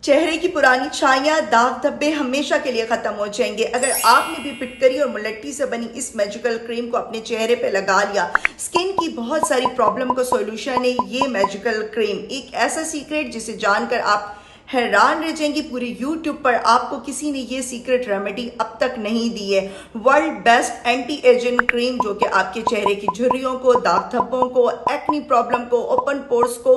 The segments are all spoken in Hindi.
चेहरे की पुरानी छाइयाँ, दाग धब्बे हमेशा के लिए खत्म हो जाएंगे अगर आपने भी फिटकरी और मुलट्टी से बनी इस मैजिकल क्रीम को अपने चेहरे पे लगा लिया। स्किन की बहुत सारी प्रॉब्लम का सॉल्यूशन है ये मैजिकल क्रीम। एक ऐसा सीक्रेट जिसे जानकर आप हैरान रह जाएंगी। पूरे यूट्यूब पर आपको किसी ने ये सीक्रेट रेमेडी अब तक नहीं दी है। World best anti ageing cream जो कि आपके चेहरे की झुर्रियों को, दाग धब्बों को, एक्नी प्रॉब्लम को, ओपन पोर्स को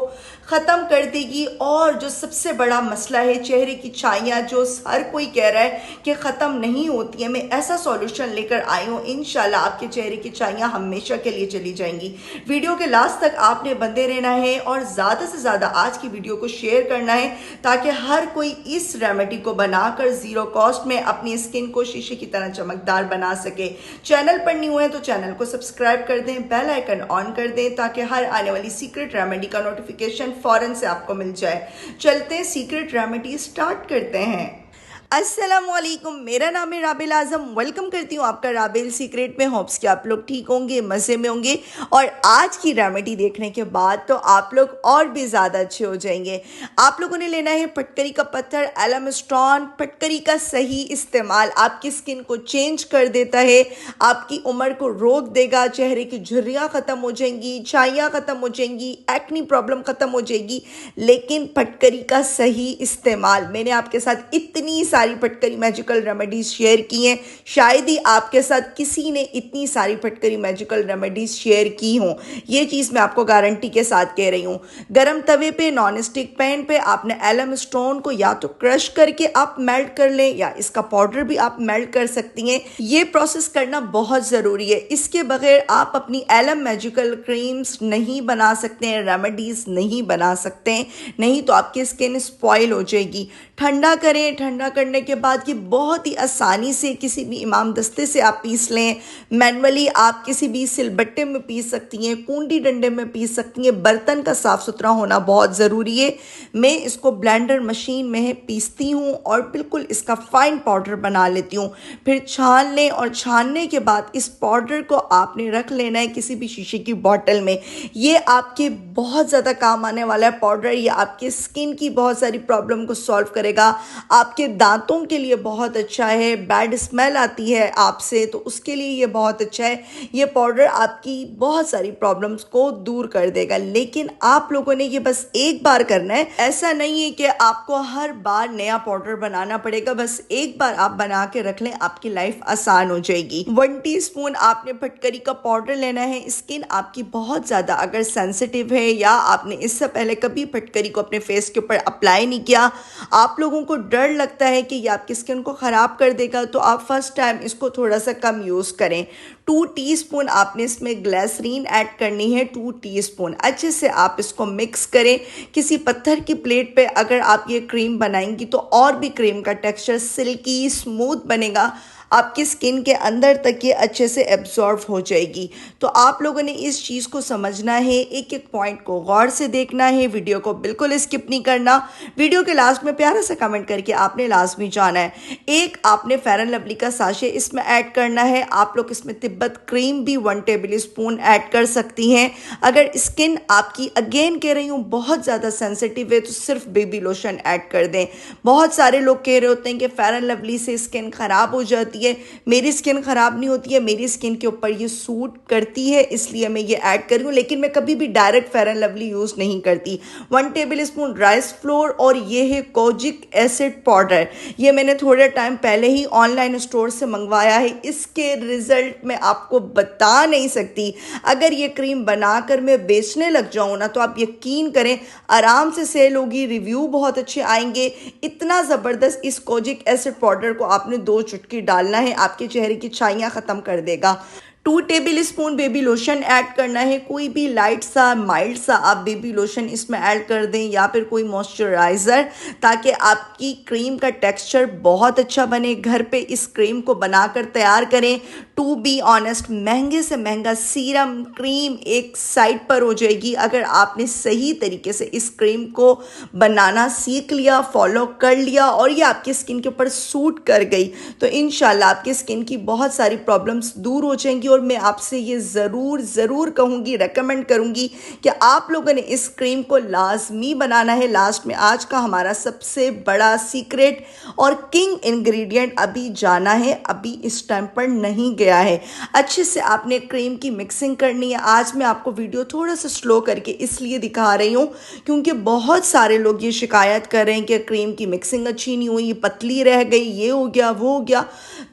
खत्म कर देगी। और जो सबसे बड़ा मसला है चेहरे की छाइयाँ, जो हर कोई कह रहा है कि खत्म नहीं होती है, मैं ऐसा सॉल्यूशन लेकर आई हूँ। इंशाल्लाह आपके चेहरे की छाइयाँ हमेशा के लिए चली जाएंगी। वीडियो के लास्ट तक आपने बंदे रहना है और ज्यादा से ज्यादा आज की वीडियो को शेयर करना है ताकि हर कोई इस रेमेडी को बनाकर जीरो कॉस्ट में अपनी स्किन को शीशे की तरह चमकदार बना सके। चैनल पर न्यू है तो चैनल को सब्सक्राइब कर दें, बेल आइकन ऑन कर दें ताकि हर आने वाली सीक्रेट रेमेडी का नोटिफिकेशन फौरन से आपको मिल जाए। चलते हैं सीक्रेट रेमेडी स्टार्ट करते हैं। अस्सलामुअलैकुम, मेरा नाम है राबिल आजम। वेलकम करती हूँ आपका राबिल सीक्रेट में। होप्स कि आप लोग ठीक होंगे, मज़े में होंगे और आज की रेमेडी देखने के बाद तो आप लोग और भी ज़्यादा अच्छे हो जाएंगे। आप लोगों ने लेना है फटकरी का पत्थर, एलम स्टोन। फटकरी का सही इस्तेमाल आपकी स्किन को चेंज कर देता है, आपकी उम्र को रोक देगा, चेहरे की झुर्रियाँ ख़त्म हो जाएंगी, छाइयाँ ख़त्म हो जाएंगी, एक्नी प्रॉब्लम ख़त्म हो जाएगी। लेकिन फटकरी का सही इस्तेमाल, मैंने आपके साथ इतनी सारी फटकरी मैजिकल रेमेडीज शेयर की हैं, शायद ही आपके साथ किसी ने इतनी सारी फटकरी मैजिकल रेमेडीज शेयर की हों। ये चीज़ मैं आपको गारंटी के साथ कह रही हूँ। गरम तवे पे, नॉन स्टिक पैन पे आपने एलम स्टोन को या तो क्रश करके आप मेल्ट कर लें या इसका पाउडर भी आप मेल्ट कर सकती हैं। ये प्रोसेस करना बहुत ज़रूरी है। इसके बगैर आप अपनी एलम मैजिकल क्रीम्स नहीं बना सकते हैं, रेमेडीज नहीं बना सकते हैं, नहीं तो आपकी स्किन स्पॉइल हो जाएगी। ठंडा करें, ठंडा करने के बाद ये बहुत ही आसानी से किसी भी इमाम दस्ते से आप पीस लें। मैनुअली आप किसी भी सिलबट्टे में पीस सकती हैं, कूंडी डंडे में पीस सकती हैं। बर्तन का साफ सुथरा होना बहुत ज़रूरी है। मैं इसको ब्लेंडर मशीन में पीसती हूँ और बिल्कुल इसका फाइन पाउडर बना लेती हूँ। फिर छान लें और छानने के बाद इस पाउडर को आपने रख लेना है किसी भी शीशे की बॉटल में। ये आपके बहुत ज़्यादा काम आने वाला है पाउडर। ये आपकी स्किन की बहुत सारी प्रॉब्लम को सॉल्व करेगा। आपके दांतों के लिए बहुत अच्छा है। बैड स्मेल आती है आपसे तो उसके लिए ये बहुत अच्छा है। ये पाउडर आपकी बहुत सारी प्रॉब्लम्स को दूर कर देगा। लेकिन आप लोगों ने ये बस एक बार करना है, ऐसा नहीं है कि आपको हर बार नया पाउडर बनाना पड़ेगा। बस एक बार आप बना के रख लें, आपकी लाइफ आसान हो जाएगी। 1 टीस्पून आपने फटकरी का पाउडर लेना है। स्किन आपकी बहुत ज़्यादा अगर सेंसिटिव है या आपने इससे पहले कभी फटकरी को अपने फेस के ऊपर अप्लाई नहीं किया, आप लोगों को डर लगता है कि ये आपकी स्किन को ख़राब कर देगा, तो आप फर्स्ट टाइम इसको थोड़ा सा कम यूज़ करें। 2 टीस्पून आपने इसमें ग्लिसरीन ऐड करनी है। 2 टीस्पून अच्छे से आप इसको मिक्स करें। किसी पत्थर की प्लेट पे अगर आप ये क्रीम बनाएंगी तो और भी क्रीम का टेक्सचर सिल्की स्मूथ बनेगा, आपकी स्किन के अंदर तक ये अच्छे से एब्जॉर्ब हो जाएगी। तो आप लोगों ने इस चीज़ को समझना है, एक एक पॉइंट को गौर से देखना है, वीडियो को बिल्कुल स्किप नहीं करना। वीडियो के लास्ट में प्यारा सा कमेंट करके आपने लाजमी जाना है। एक आपने फेयर एंड लवली का साशे इसमें ऐड करना है। आप लोग इसमें तिब्बत क्रीम भी 1 टेबल स्पून ऐड कर सकती हैं। अगर स्किन आपकी, अगेन कह रही हूँ, बहुत ज़्यादा सेंसिटिव है तो सिर्फ बेबी लोशन ऐड कर दें। बहुत सारे लोग कह रहे होते हैं कि फेयर एंड लवली से स्किन ख़राब हो जाती है। मेरी स्किन खराब नहीं होती है, मेरी स्किन के ऊपर ये सूट करती है, इसलिए मैं ये ऐड कर रही हूँ। लेकिन मैं कभी भी direct fair and lovely use नहीं करती। 1 टेबल स्पून राइस फ्लोर और ये है कोजिक एसिड पाउडर। ये मैंने थोड़े टाइम पहले ही ऑनलाइन स्टोर से मंगवाया है। इसके रिजल्ट मैं आपको बता नहीं सकती। अगर ये क्रीम बनाकर मैं बेचने लग जाऊँ ना तो आप यकीन करें आराम से सेल होगी, रिव्यू बहुत अच्छे आएंगे। इतना ज़बरदस्त इस कोजिक एसिड पाउडर को आपने 2 चुटकी डालना है, आपके चेहरे की छाइयाँ खत्म कर देगा। 2 table spoon baby lotion add करना है। कोई भी लाइट सा, माइल्ड सा आप बेबी लोशन इसमें ऐड कर दें या फिर कोई मॉइस्चराइज़र, ताकि आपकी क्रीम का टेक्सचर बहुत अच्छा बने। घर पे इस क्रीम को बनाकर तैयार करें। टू बी ऑनेस्ट, महंगे से महंगा सीरम क्रीम एक साइड पर हो जाएगी अगर आपने सही तरीके से इस क्रीम को बनाना सीख लिया, फॉलो कर लिया और ये आपकी स्किन के ऊपर सूट कर गई तो इंशाल्लाह आपकी स्किन की बहुत सारी प्रॉब्लम्स दूर हो जाएंगी और मैं आपसे ये ज़रूर कहूँगी, रेकमेंड करूँगी कि आप लोगों ने इस क्रीम को लाजमी बनाना है। लास्ट में आज का हमारा सबसे बड़ा सीक्रेट और किंग इंग्रेडिएंट अभी जाना है, अभी इस टाइम पर नहीं गया है। अच्छे से आपने क्रीम की मिक्सिंग करनी है। आज मैं आपको वीडियो थोड़ा सा स्लो करके इसलिए दिखा रही हूँ क्योंकि बहुत सारे लोग ये शिकायत कर रहे हैं कि क्रीम की मिक्सिंग अच्छी नहीं हुई, पतली रह गई, ये हो गया वो हो गया।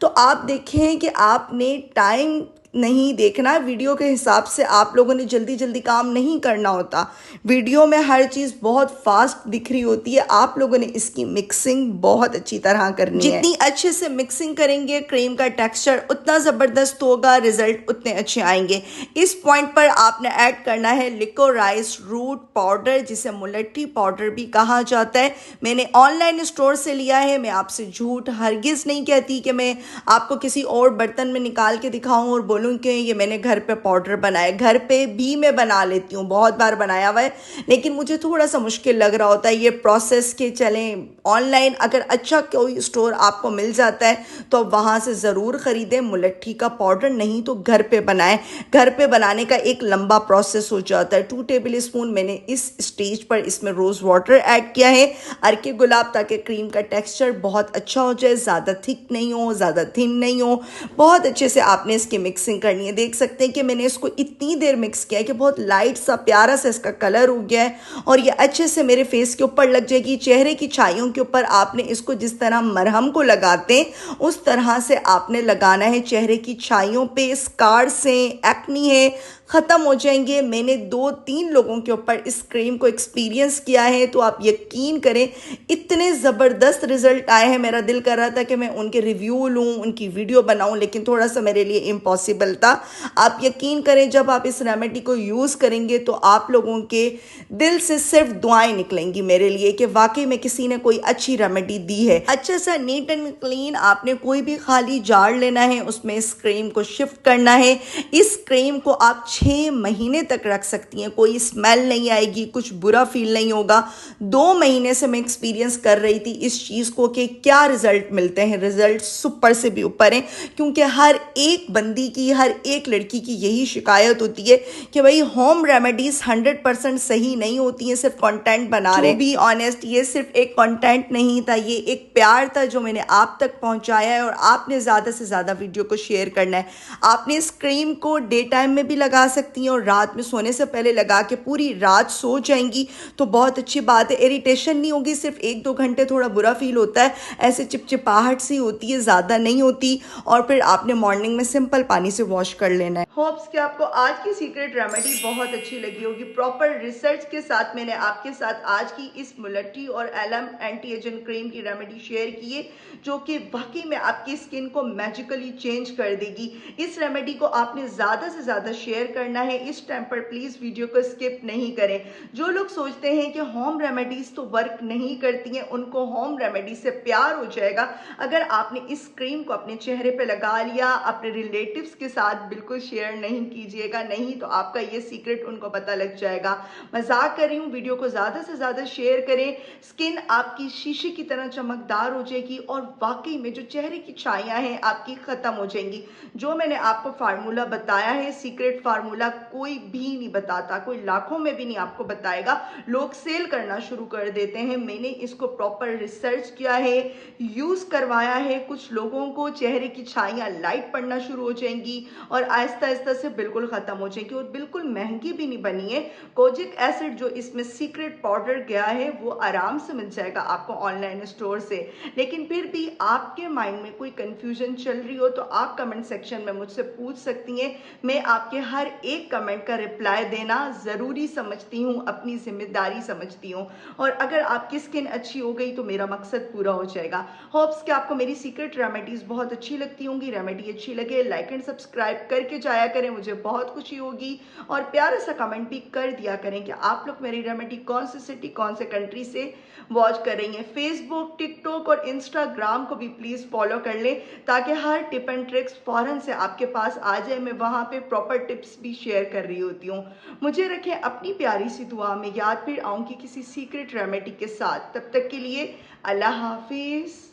तो आप देखें कि आपने टाइम नहीं देखना, वीडियो के हिसाब से आप लोगों ने जल्दी जल्दी काम नहीं करना होता। वीडियो में हर चीज़ बहुत फास्ट दिख रही होती है, आप लोगों ने इसकी मिक्सिंग बहुत अच्छी तरह करनी है। जितनी अच्छे से मिक्सिंग करेंगे क्रीम का टेक्सचर उतना ज़बरदस्त होगा, रिजल्ट उतने अच्छे आएंगे। इस पॉइंट पर आपने ऐड करना है लिकोराइज रूट पाउडर, जिसे मुलट्ठी पाउडर भी कहा जाता है। मैंने ऑनलाइन स्टोर से लिया है। मैं आपसे झूठ हरगिज़ नहीं कहती कि मैं आपको किसी और बर्तन में निकाल के दिखाऊं और बोलूं कि ये मैंने घर पे पाउडर बनाया। घर पे भी मैं बना लेती हूँ, बहुत बार बनाया हुआ है, लेकिन मुझे थोड़ा सा मुश्किल लग रहा होता है ये प्रोसेस के। चलें ऑनलाइन अगर अच्छा कोई स्टोर आपको मिल जाता है तो वहाँ से ज़रूर ख़रीदें मुलट्ठी का पाउडर, नहीं तो घर पे बनाएं। घर पे बनाने का एक लंबा प्रोसेस हो जाता है। 2 टेबल स्पून मैंने इस स्टेज पर इसमें रोज़ वाटर ऐड किया है, अर्के गुलाब, ताकि क्रीम का टेक्सचर बहुत अच्छा हो जाए, ज़्यादा थिक नहीं हो, ज़्यादा थिन नहीं हो। बहुत अच्छे से आपने इसकी मिक्सिंग करनी है। देख सकते हैं कि मैंने इसको इतनी देर मिक्स किया है कि बहुत लाइट सा प्यारा सा इसका कलर हो गया है और ये अच्छे से मेरे फेस के ऊपर लग जाएगी। चेहरे की छाइयों के ऊपर आपने इसको जिस तरह मरहम को लगाते हैं उस तरह से आपने लगाना है। चेहरे की छाइयों पे स्कार्स हैं, एक्नी है, ख़त्म हो जाएंगे। मैंने 2-3 लोगों के ऊपर इस क्रीम को एक्सपीरियंस किया है, तो आप यकीन करें इतने ज़बरदस्त रिज़ल्ट आए हैं। मेरा दिल कर रहा था कि मैं उनके रिव्यू लूँ, उनकी वीडियो बनाऊँ, लेकिन थोड़ा सा मेरे लिए इम्पॉसिबल था। आप यकीन करें जब आप इस रेमेडी को यूज़ करेंगे तो आप लोगों के दिल से सिर्फ दुआएं निकलेंगी मेरे लिए कि वाकई में किसी ने कोई अच्छी रेमेडी दी है। अच्छा सा नीट एंड क्लीन आपने कोई भी खाली जार लेना है, उसमें इस क्रीम को शिफ्ट करना है। इस क्रीम को आप 6 महीने तक रख सकती हैं, कोई स्मेल नहीं आएगी, कुछ बुरा फील नहीं होगा। 2 महीने से मैं एक्सपीरियंस कर रही थी इस चीज़ को कि क्या रिजल्ट मिलते हैं। रिजल्ट सुपर से भी ऊपर हैं, क्योंकि हर एक बंदी की, हर एक लड़की की यही शिकायत होती है कि भाई होम रेमेडीज 100% सही नहीं होती हैं, सिर्फ कंटेंट बना रहे। बी ऑनेस्ट, ये सिर्फ एक कंटेंट नहीं था, ये एक प्यार था जो मैंने आप तक पहुंचाया है और आपने ज़्यादा से ज़्यादा वीडियो को शेयर करना है। आपने इस क्रीम को डे टाइम में भी लगा सकती हैं और रात में सोने से पहले लगा के पूरी रात सो जाएंगी तो बहुत अच्छी बात है। इरिटेशन नहीं होगी, सिर्फ 1-2 घंटे थोड़ा बुरा फील होता है, ऐसे चिपचिपाहट सी होती है, ज़्यादा नहीं होती। और फिर आपने मॉर्निंग में सिंपल पानी से वॉश कर लेना है। होप्स कि आपको आज की सीक्रेट रेमेडी बहुत अच्छी लगी होगी। प्रॉपर रिसर्च के साथ मैंने आपके साथ आज की इस मुलट्ठी और एलम एंटी एजिंग क्रीम की रेमेडी शेयर की है, जो कि वाकई में आपकी स्किन को मैजिकली चेंज कर देगी। इस रेमेडी को आपने ज़्यादा से ज़्यादा शेयर करना है। इस टाइम पर प्लीज़ वीडियो को स्किप नहीं करें। जो लोग सोचते हैं कि होम रेमेडीज़ तो वर्क नहीं करती हैं, उनको होम रेमेडी से प्यार हो जाएगा अगर आपने इस क्रीम को अपने चेहरे पे लगा लिया। अपने रिलेटिव्स के साथ बिल्कुल शेयर नहीं कीजिएगा, नहीं तो आपका ये सीक्रेट उनको पता लग जाएगा। मजाक कर रही हूँ, वीडियो को ज़्यादा से ज़्यादा शेयर करें। स्किन आपकी शीशे की तरह चमकदार हो जाएगी और वाकई में जो चेहरे की छाइयाँ हैं आपकी ख़त्म हो जाएंगी। जो मैंने आपको फार्मूला बताया है, सीक्रेट फार्मूला कोई भी नहीं बताता, कोई लाखों में भी नहीं आपको बताएगा। लोग सेल करना शुरू कर देते हैं। मैंने इसको प्रॉपर रिसर्च किया है, यूज़ करवाया है। कुछ लोगों को चेहरे की छाइयाँ लाइट पड़ना शुरू हो जाएंगी और आहिस्ता आहिस्ता से बिल्कुल ख़त्म हो जाएंगी और बिल्कुल महंगी भी नहीं बनी है। कोजिक एसिड जो इसमें सीक्रेट पाउडर गया है वो आराम से मिल जाएगा आपको ऑनलाइन स्टोर से। लेकिन फिर भी आपके माइंड में कोई कंफ्यूजन चल रही हो तो आप कमेंट सेक्शन में मुझसे पूछ सकती हैं। मैं आपके हर एक कमेंट का रिप्लाई देना ज़रूरी समझती हूँ, अपनी जिम्मेदारी समझती हूँ। और अगर आपकी स्किन अच्छी हो गई तो मेरा मकसद पूरा हो जाएगा। होप्स कि आपको मेरी सीक्रेट रेमेडीज़ बहुत अच्छी लगती होंगी। रेमेडी अच्छी लगे लाइक एंड सब्सक्राइब करके जाया करें, मुझे बहुत खुशी होगी। और प्यारा सा कमेंट भी कर दिया करें कि आप लोग मेरी रेमेडी कौन सी सिटी, कौन से कंट्री से वॉच कर रही हैं। फेसबुक, टिकटॉक और इंस्टाग्राम को भी प्लीज़ फॉलो कर लें ताकि हर टिप एंड ट्रिक्स फ़ौरन से आपके पास आ जाए। मैं वहाँ पे प्रॉपर टिप्स भी शेयर कर रही होती हूँ। मुझे रखें अपनी प्यारी सी दुआ में याद, फिर आऊँगी किसी सीक्रेट रेमेडी के साथ। तब तक के लिए अल्लाह हाफिज़।